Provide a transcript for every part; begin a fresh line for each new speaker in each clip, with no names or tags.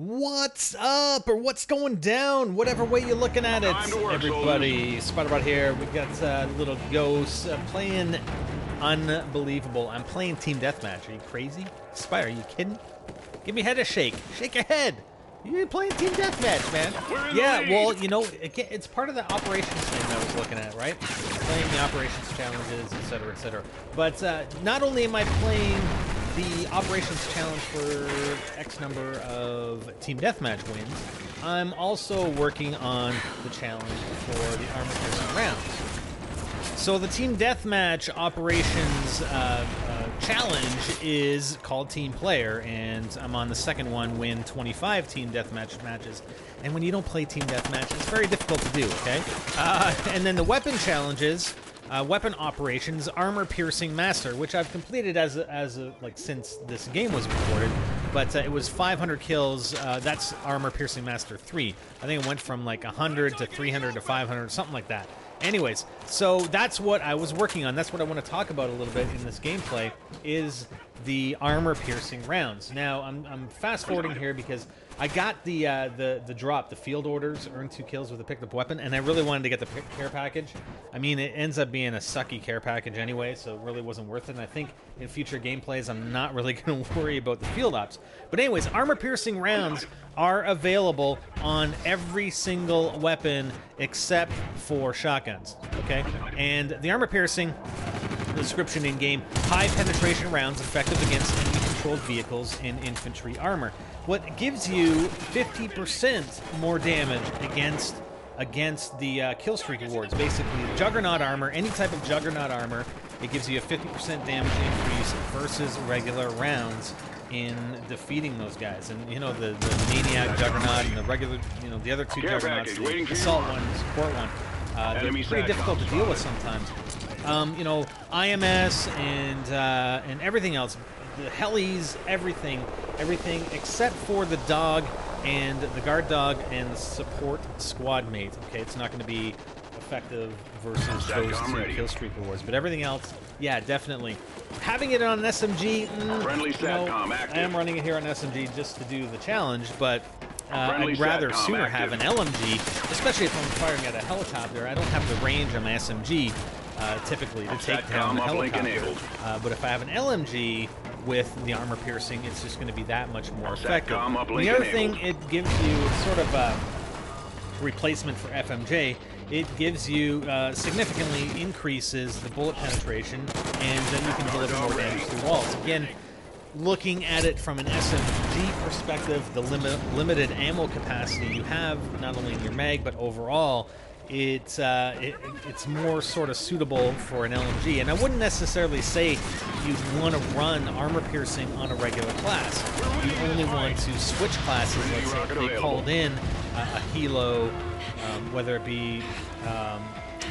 What's up, or what's going down, whatever way you're looking at it, everybody. Spiderbot here. We got little ghosts playing unbelievable. I'm playing Team Deathmatch. Are you crazy? Spider, are you kidding? Give me head a shake. Shake your head. You're playing Team Deathmatch, man. Yeah, well, you know, it's part of the operations thing that I was looking at, right? Playing the operations challenges, etc., etc. But not only am I playing the operations challenge for X number of Team Deathmatch wins, I'm also working on the challenge for the armor-piercing rounds. So the Team Deathmatch operations challenge is called Team Player, and I'm on the second one, win 25 Team Deathmatch matches. And when you don't play Team Deathmatch, it's very difficult to do, okay? And then the weapon challenges, weapon operations, armor piercing master, which I've completed like since this game was recorded, but it was 500 kills. That's armor piercing master 3. I think it went from like 100 to 300 to 500, something like that. Anyways, so that's what I was working on. That's what I want to talk about a little bit in this gameplay, is the armor-piercing rounds. Now, I'm fast-forwarding here because I got the drop, the field orders, earn 2 kills with a picked-up weapon, and I really wanted to get the care package. I mean, it ends up being a sucky care package anyway, so it really wasn't worth it, and I think in future gameplays I'm not really going to worry about the field ops. But anyways, armor-piercing rounds are available on every single weapon except for shotguns, okay? And the armor-piercing description in-game, high penetration rounds effective against enemy-controlled vehicles and infantry armor. What gives you 50% more damage against the kill streak rewards. Basically, Juggernaut armor, any type of Juggernaut armor, it gives you a 50% damage increase versus regular rounds in defeating those guys. And you know, the Maniac Juggernaut and the regular, you know, the other two Juggernauts, the Assault one, the Support one, they're pretty difficult to deal with sometimes. You know, IMS and everything else, the helis, everything except for the dog and the guard dog and the support squad mate. Okay, it's not going to be effective versus those two kill streak rewards, but everything else, yeah, definitely. Having it on an SMG, you know, I am running it here on SMG just to do the challenge, but I'd rather sooner have an LMG, especially if I'm firing at a helicopter. I don't have the range on my SMG typically to take down the helicopter, but if I have an LMG with the armor piercing, it's just going to be that much more effective. And the other thing it gives you, sort of a replacement for FMJ, it gives you significantly increases the bullet penetration, and then you can deliver more damage through walls. Again, looking at it from an SMG perspective, the limited ammo capacity you have, not only in your mag, but overall, it's more sort of suitable for an LMG. And I wouldn't necessarily say you'd want to run armor piercing on a regular class. You only want to switch classes. Let's say if they called in a helo, whether it be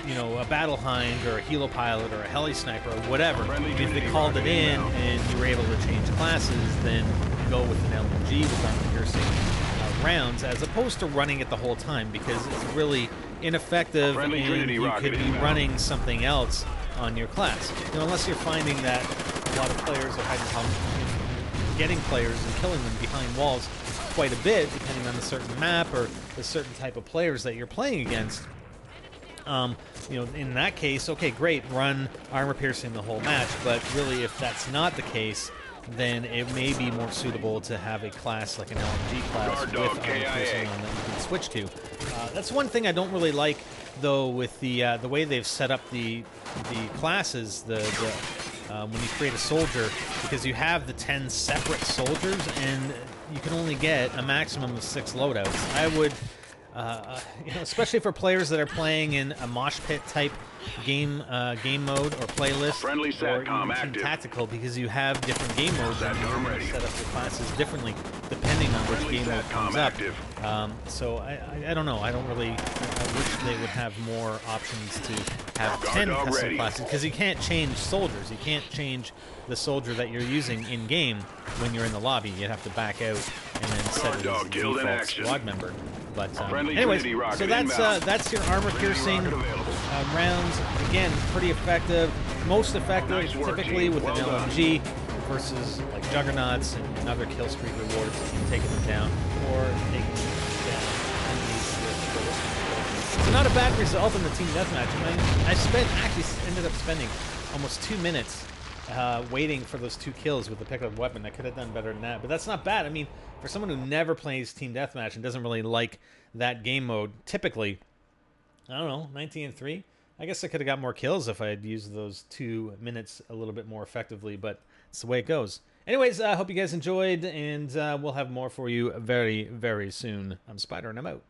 you know, a battle hind or a helo pilot or a heli sniper or whatever. If they called it in and you were able to change classes, then go with an LMG with armor piercing rounds, as opposed to running it the whole time, because it's really ineffective and you could be running something else on your class. You know, unless you're finding that a lot of players are having getting players and killing them behind walls quite a bit, depending on the certain map or the certain type of players that you're playing against. You know, in that case, okay, great, run armor piercing the whole match, but really if that's not the case, then it may be more suitable to have a class like an LMG class with armor piercing on that you can switch to. That's one thing I don't really like, though, with the way they've set up the classes, when you create a soldier, because you have the 10 separate soldiers, and you can only get a maximum of 6 loadouts. I would, you know, especially for players that are playing in a mosh pit type game mode or playlist, or even Team Tactical, because you have different game modes and you're going to set up your classes differently depending on which game mode comes up. So I don't know. I wish they would have more options to have 10 custom classes, because you can't change soldiers. You can't change the soldier that you're using in game when you're in the lobby. You'd have to back out and then set it as the default squad member. But anyways, so that's your armor piercing rounds. Again, pretty effective. Most effective typically with an LMG. versus like juggernauts and other kill streak rewards and taking them down, or taking down enemies with. So not a bad result in the team deathmatch. I actually ended up spending almost 2 minutes waiting for those 2 kills with the pickup weapon. I could have done better than that, but that's not bad. I mean, for someone who never plays team deathmatch and doesn't really like that game mode, typically, I don't know, 19-3. I guess I could have got more kills if I had used those 2 minutes a little bit more effectively, but it's the way it goes. Anyways, I hope you guys enjoyed, and we'll have more for you very, very soon. I'm Spider, and I'm out.